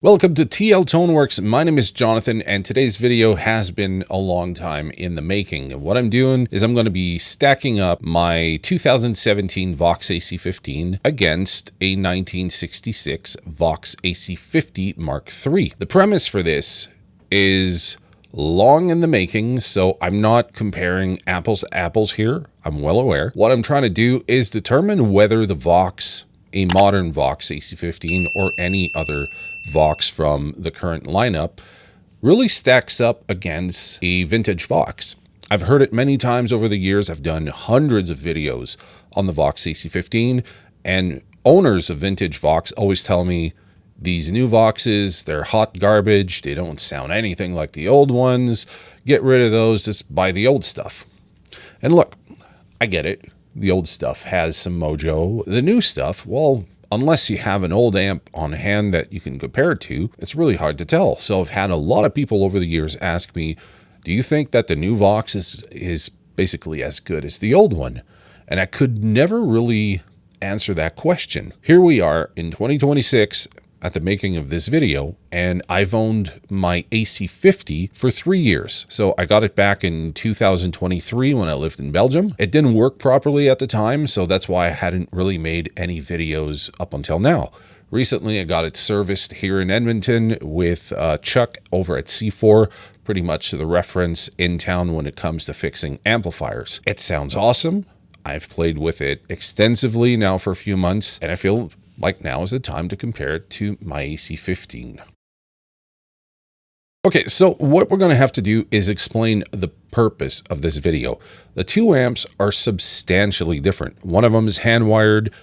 Welcome to TL Toneworks. My name is Jonathan, and today's video has been a long time in the making. And what I'm doing is I'm going to be stacking up my 2017 Vox AC15 against a 1966 Vox AC50 MKiii. The premise for this is long in the making, so I'm not comparing apples to apples here. I'm well aware. What I'm trying to do is determine whether the Vox, a modern Vox AC15 or any other Vox from the current lineup, really stacks up against a vintage Vox. I've heard it many times over the years. I've done hundreds of videos on the Vox AC15, and owners of vintage Vox always tell me these new Voxes, they're hot garbage. They don't sound anything like the old ones. Get rid of those, just buy the old stuff. And look, I get it. The old stuff has some mojo. The new stuff, well, unless you have an old amp on hand that you can compare it to, it's really hard to tell. So I've had a lot of people over the years ask me, do you think that the new Vox is basically as good as the old one? And I could never really answer that question. Here we are in 2026 at the making of this video, and I've owned my AC50 for 3 years. So I got it back in 2023 when I lived in Belgium. It didn't work properly at the time, so that's why I hadn't really made any videos up until now. Recently, I got it serviced here in Edmonton with Chuck over at C4, pretty much the reference in town when it comes to fixing amplifiers. It sounds awesome. I've played with it extensively now for a few months, and I feel like now is the time to compare it to my AC15. Okay, so what we're going to have to do is explain the purpose of this video. The two amps are substantially different. One of them is hand-wired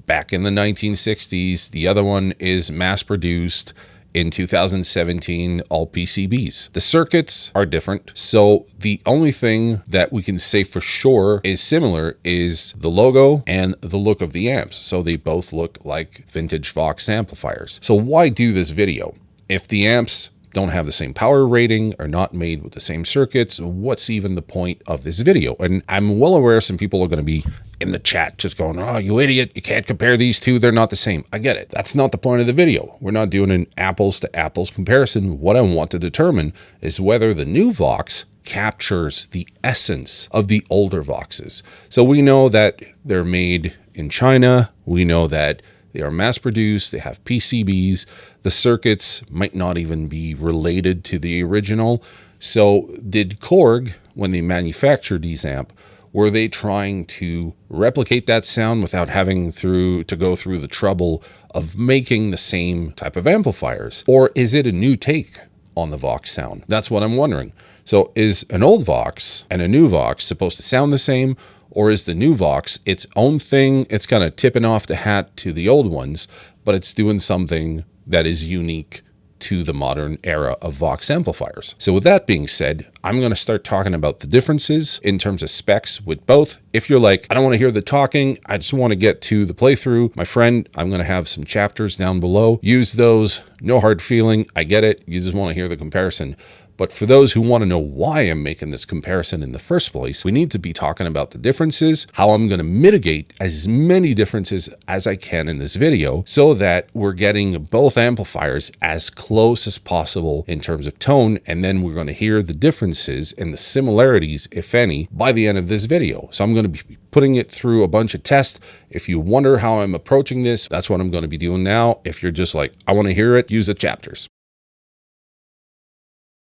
back in the 1960s. The other one is mass-produced in 2017, all PCBs. The circuits are different, so the only thing that we can say for sure is similar is the logo and the look of the amps. So they both look like vintage Vox amplifiers. So why do this video? If the amps don't have the same power rating, are not made with the same circuits, what's even the point of this video? And I'm well aware some people are going to be in the chat just going, oh, you idiot, you can't compare these two, they're not the same. I get it. That's not the point of the video. We're not doing an apples to apples comparison. What I want to determine is whether the new Vox captures the essence of the older Voxes. So we know that they're made in China. We know that they are mass-produced, they have PCBs, the circuits might not even be related to the original. So did Korg, when they manufactured these amp, were they trying to replicate that sound without having to go through the trouble of making the same type of amplifiers? Or is it a new take on the Vox sound? That's what I'm wondering. So is an old Vox and a new Vox supposed to sound the same? Or is the new Vox its own thing? It's kind of tipping off the hat to the old ones, but it's doing something that is unique to the modern era of Vox amplifiers. So with that being said, I'm going to start talking about the differences in terms of specs with both. If you're like, I don't want to hear the talking, I just want to get to the playthrough, my friend, I'm going to have some chapters down below. Use those. No hard feeling. I get it. You just want to hear the comparison. But for those who want to know why I'm making this comparison in the first place, we need to be talking about the differences, how I'm going to mitigate as many differences as I can in this video so that we're getting both amplifiers as close as possible in terms of tone, and then we're going to hear the differences and the similarities, if any, by the end of this video. So I'm going to be putting it through a bunch of tests. If you wonder how I'm approaching this, that's what I'm going to be doing now. If you're just like, I want to hear it, use the chapters.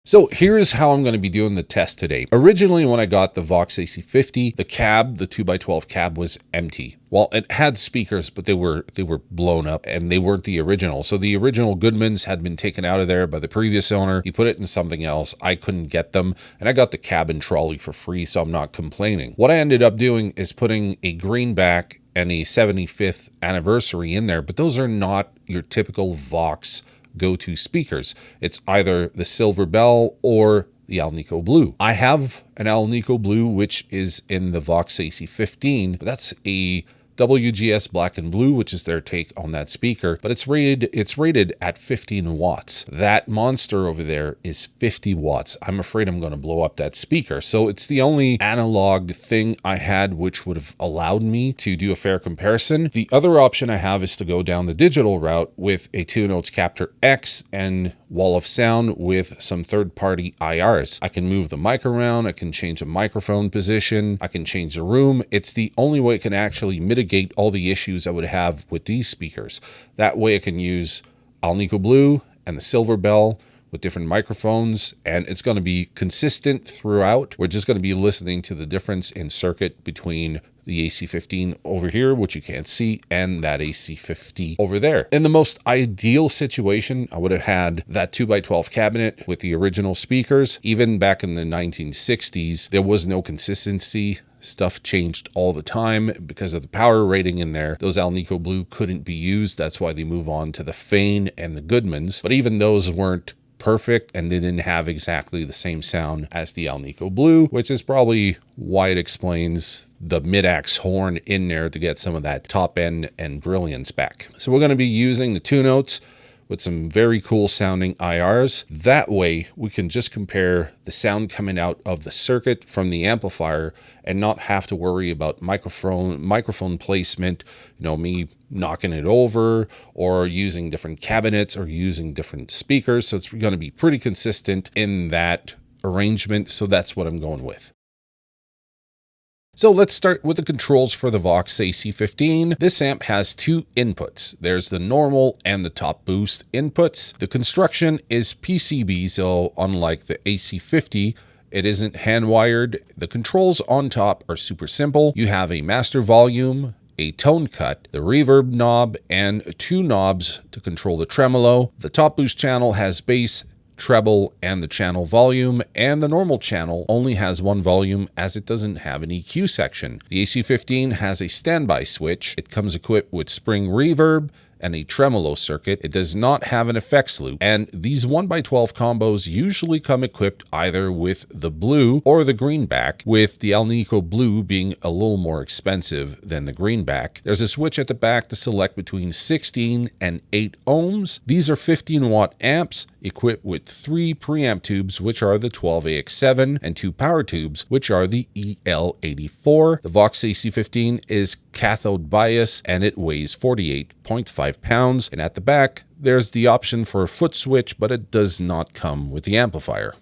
So here's how I'm going to be doing the test today. Originally, when I got the Vox AC50, the cab, the 2x12 cab, was empty. Well, it had speakers, but they were blown up and they weren't the original. So the original Goodmans had been taken out of there by the previous owner. He put it in something else. I couldn't get them, and I got the cab and trolley for free, so I'm not complaining. What I ended up doing is putting a greenback and a 75th anniversary in there, but those are not your typical Vox go-to speakers. It's either the Silver Bell or the AlNiCo Blue. I have an AlNiCo Blue, which is in the Vox AC15, but that's a WGS Black and Blue, which is their take on that speaker, but it's rated at 15 watts. That monster over there is 50 watts. I'm afraid I'm going to blow up that speaker. So it's the only analog thing I had which would have allowed me to do a fair comparison. The other option I have is to go down the digital route with a 2Notes Captor X and wall of sound with some third-party IRs. I can move the mic around, I can change the microphone position, I can change the room. It's the only way it can actually mitigate all the issues I would have with these speakers. That way I can use AlNiCo Blue and the Silver Bell with different microphones, and it's going to be consistent throughout. We're just going to be listening to the difference in circuit between the AC15 over here, which you can't see, and that AC50 over there. In the most ideal situation, I would have had that 2x12 cabinet with the original speakers. Even back in the 1960s, there was no consistency. Stuff changed all the time because of the power rating in there. Those AlNiCo Blue couldn't be used. That's why they move on to the Fane and the Goodmans. But even those weren't perfect, and they didn't have exactly the same sound as the AlNiCo Blue, which is probably why it explains the mid-axe horn in there to get some of that top end and brilliance back. So we're going to be using the 2Notes with some very cool sounding IRs. That way we can just compare the sound coming out of the circuit from the amplifier and not have to worry about microphone placement, me knocking it over or using different cabinets or using different speakers. So it's going to be pretty consistent in that arrangement. So that's what I'm going with. So let's start with the controls for the Vox AC15. This amp has two inputs. There's the normal and the top boost inputs. The construction is PCB, so unlike the AC50, it isn't hand wired. The controls on top are super simple. You have a master volume, a tone cut, the reverb knob, and two knobs to control the tremolo. The top boost channel has bass, treble, and the channel volume, and the normal channel only has one volume as it doesn't have an EQ section. The AC15 has a standby switch. It comes equipped with spring reverb and a tremolo circuit. It does not have an effects loop, and these 1x12 combos usually come equipped either with the blue or the greenback, with the AlNiCo Blue being a little more expensive than the greenback. There's a switch at the back to select between 16 and 8 ohms. These are 15-watt amps equipped with 3 preamp tubes, which are the 12AX7, and 2 power tubes, which are the EL84. The Vox AC15 is cathode bias, and it weighs 48.5 pounds. And at the back, there's the option for a foot switch, but it does not come with the amplifier.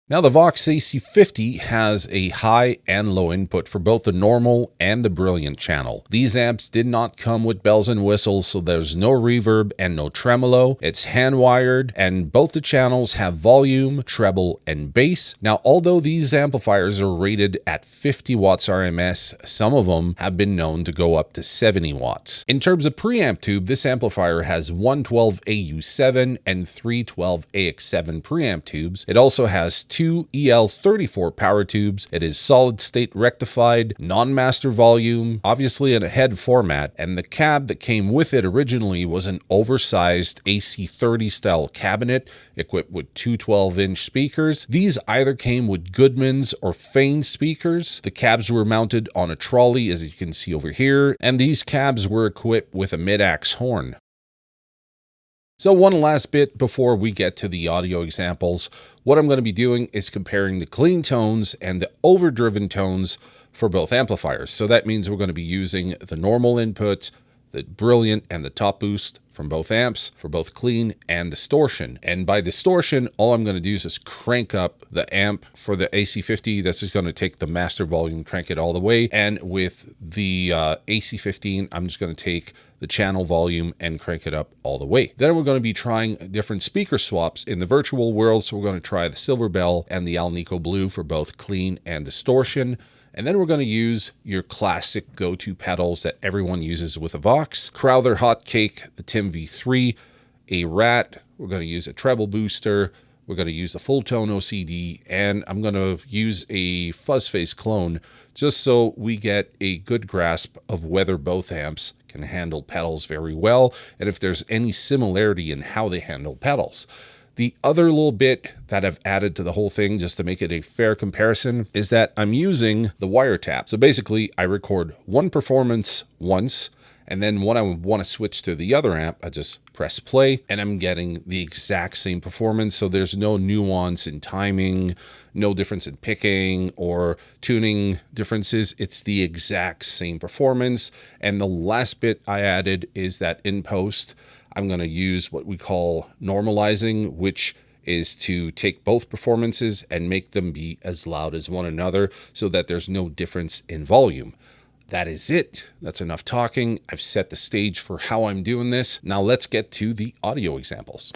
Now, the Vox AC50 has a high and low input for both the normal and the brilliant channel. These amps did not come with bells and whistles, so there's no reverb and no tremolo. It's hand wired, and both the channels have volume, treble, and bass. Now, although these amplifiers are rated at 50 watts RMS, some of them have been known to go up to 70 watts. In terms of preamp tube, this amplifier has 112AU7 and 312AX7 preamp tubes. It also has 2 EL34 power tubes. It is solid state rectified, non-master volume, obviously in a head format, and the cab that came with it originally was an oversized AC30 style cabinet equipped with two 12-inch speakers. These either came with Goodmans or Fane speakers. The cabs were mounted on a trolley, as you can see over here, and these cabs were equipped with a mid-axe horn. So one last bit before we get to the audio examples. What I'm going to be doing is comparing the clean tones and the overdriven tones for both amplifiers. So that means we're going to be using the normal inputs, the brilliant and the top boost from both amps for both clean and distortion. And by distortion, all I'm going to do is just crank up the amp for the AC50. That's just going to take the master volume, crank it all the way. And with the AC15, I'm just going to take the channel volume and crank it up all the way. Then we're going to be trying different speaker swaps in the virtual world. So we're going to try the Silver Bell and the AlNiCo Blue for both clean and distortion. And then we're going to use your classic go-to pedals that everyone uses with a Vox. Crowther Hot Cake, the Tim V3, a Rat. We're going to use a treble booster. We're going to use the Fulltone OCD, and I'm going to use a fuzz face clone just so we get a good grasp of whether both amps can handle pedals very well, and if there's any similarity in how they handle pedals. The other little bit that I've added to the whole thing, just to make it a fair comparison, is that I'm using the wiretap. So basically, I record one performance once, and then when I want to switch to the other amp, I just press play, and I'm getting the exact same performance. So there's no nuance in timing, no difference in picking or tuning differences. It's the exact same performance. And the last bit I added is that in post, I'm going to use what we call normalizing, which is to take both performances and make them be as loud as one another so that there's no difference in volume. That is it. That's enough talking. I've set the stage for how I'm doing this. Now let's get to the audio examples.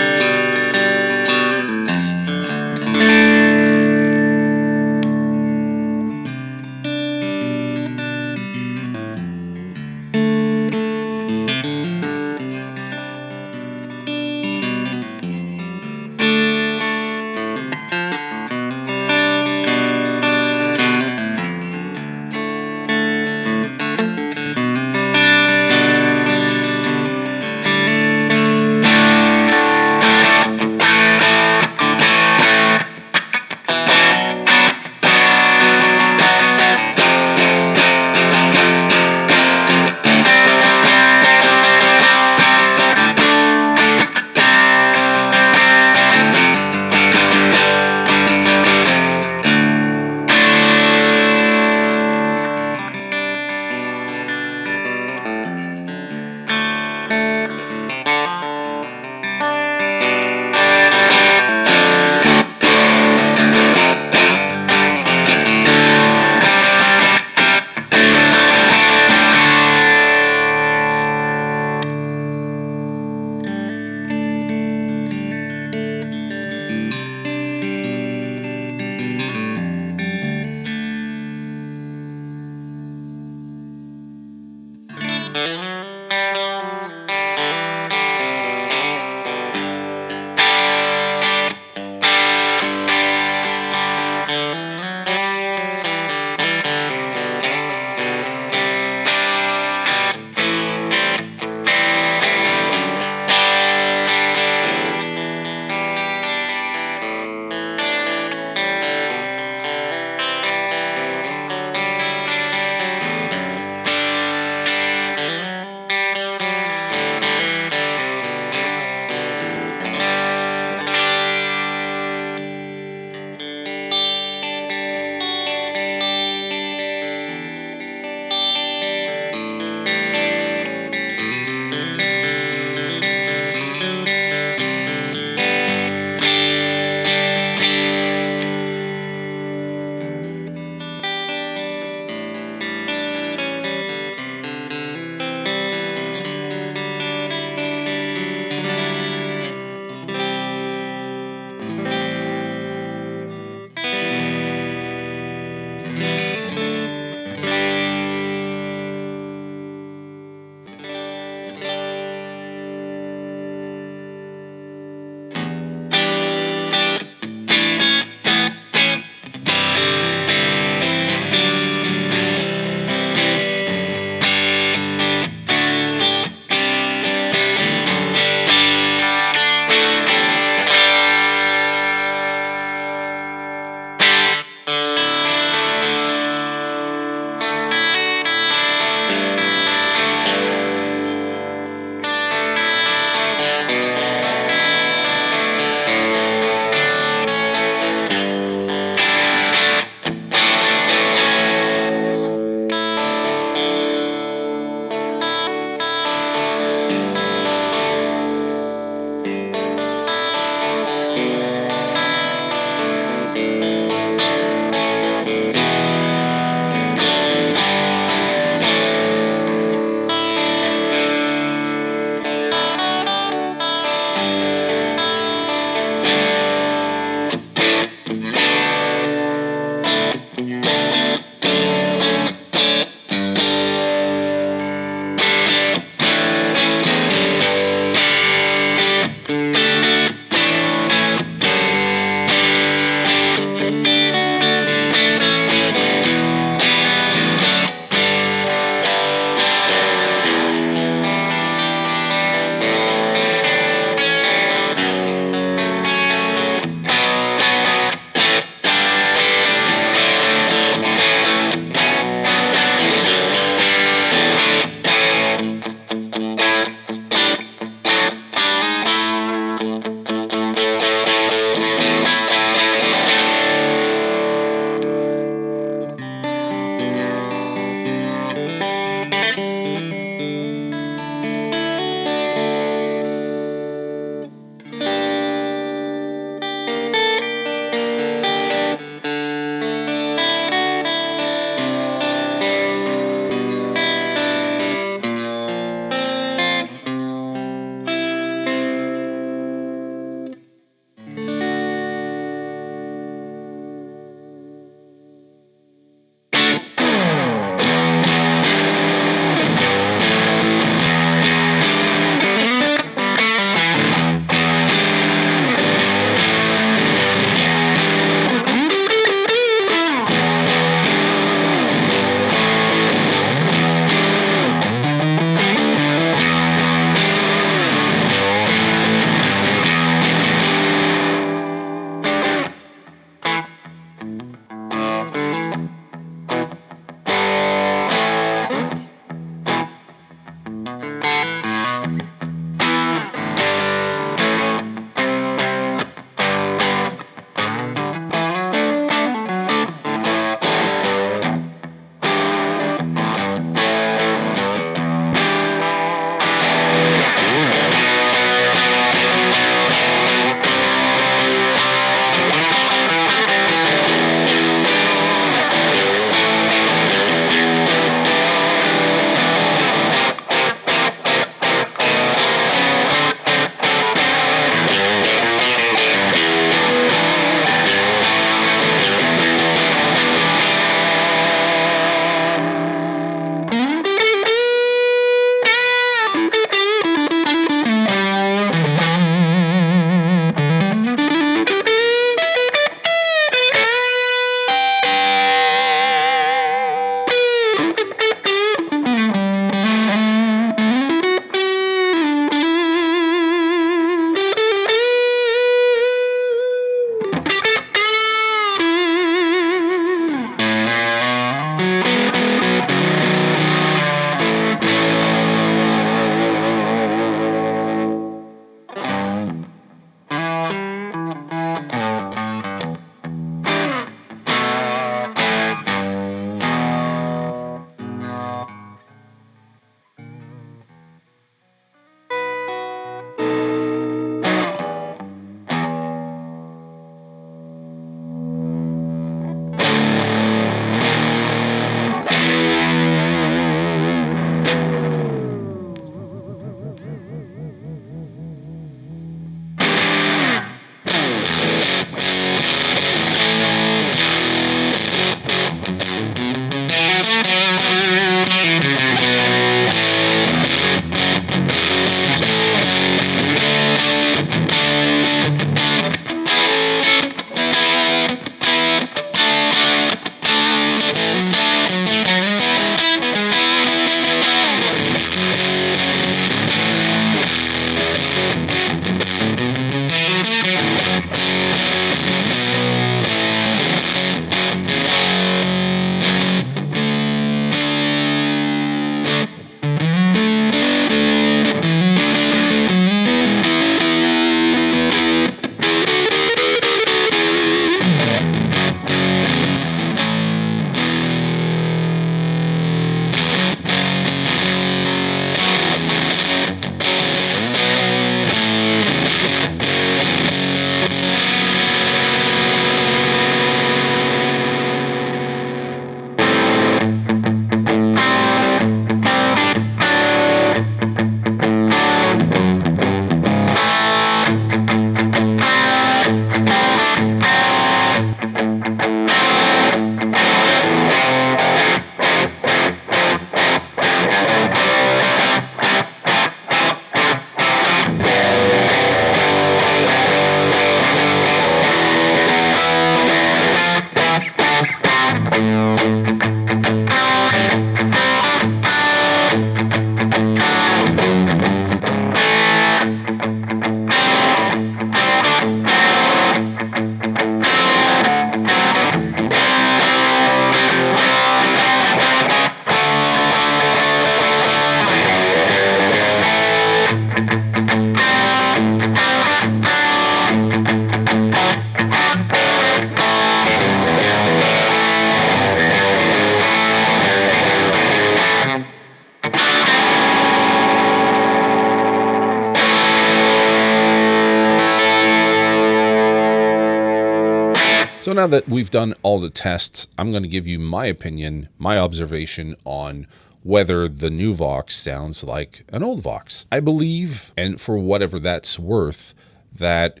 So now that we've done all the tests, I'm going to give you my opinion, my observation on whether the new Vox sounds like an old Vox. I believe, and for whatever that's worth, that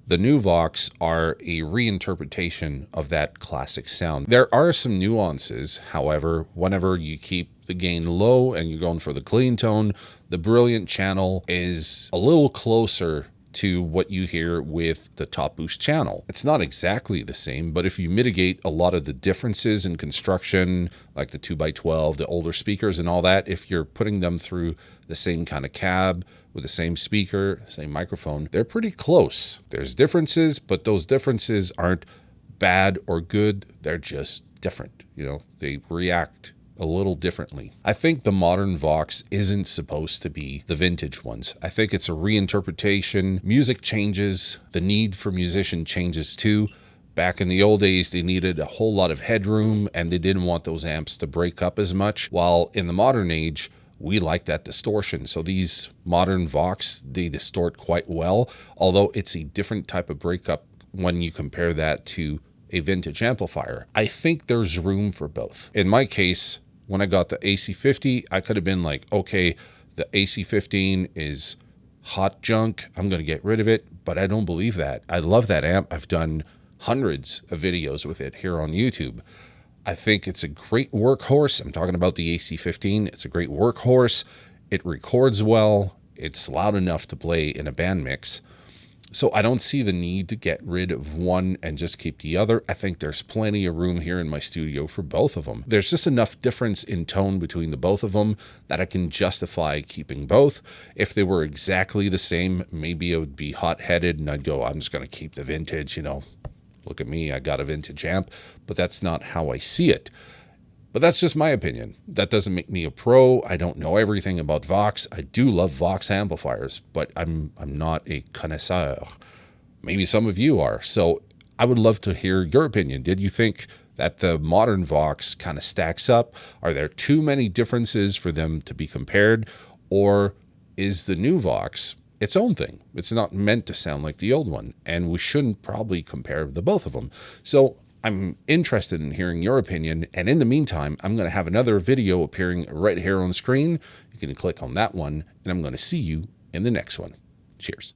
the new Vox are a reinterpretation of that classic sound. There are some nuances, however. Whenever you keep the gain low and you're going for the clean tone, the brilliant channel is a little closer to what you hear with the top boost channel. It's not exactly the same, but if you mitigate a lot of the differences in construction, like the 2x12, the older speakers and all that, if you're putting them through the same kind of cab with the same speaker, same microphone, they're pretty close. There's differences, but those differences aren't bad or good. They're just different. You know, they react a little differently. I think the modern Vox isn't supposed to be the vintage ones. I think it's a reinterpretation. Music changes. The need for musician changes too. Back in the old days, they needed a whole lot of headroom and they didn't want those amps to break up as much. While in the modern age, we like that distortion. So these modern Vox, they distort quite well, although it's a different type of breakup when you compare that to a vintage amplifier. I think there's room for both. In my case, when I got the AC50, I could have been like, okay, the AC15 is hot junk. I'm going to get rid of it, but I don't believe that. I love that amp. I've done hundreds of videos with it here on YouTube. I think it's a great workhorse. I'm talking about the AC15. It's a great workhorse. It records well. It's loud enough to play in a band mix. So I don't see the need to get rid of one and just keep the other. I think there's plenty of room here in my studio for both of them. There's just enough difference in tone between the both of them that I can justify keeping both. If they were exactly the same, maybe it would be hot-headed and I'd go, I'm just going to keep the vintage, you know, look at me, I got a vintage amp. But that's not how I see it. But that's just my opinion. That doesn't make me a pro. I don't know everything about Vox. I do love Vox amplifiers, but I'm not a connoisseur. Maybe some of you are. So I would love to hear your opinion. Did you think that the modern Vox kind of stacks up? Are there too many differences for them to be compared? Or is the new Vox its own thing? It's not meant to sound like the old one, and we shouldn't probably compare the both of them. So I'm interested in hearing your opinion, and in the meantime, I'm going to have another video appearing right here on screen. You can click on that one, and I'm going to see you in the next one. Cheers.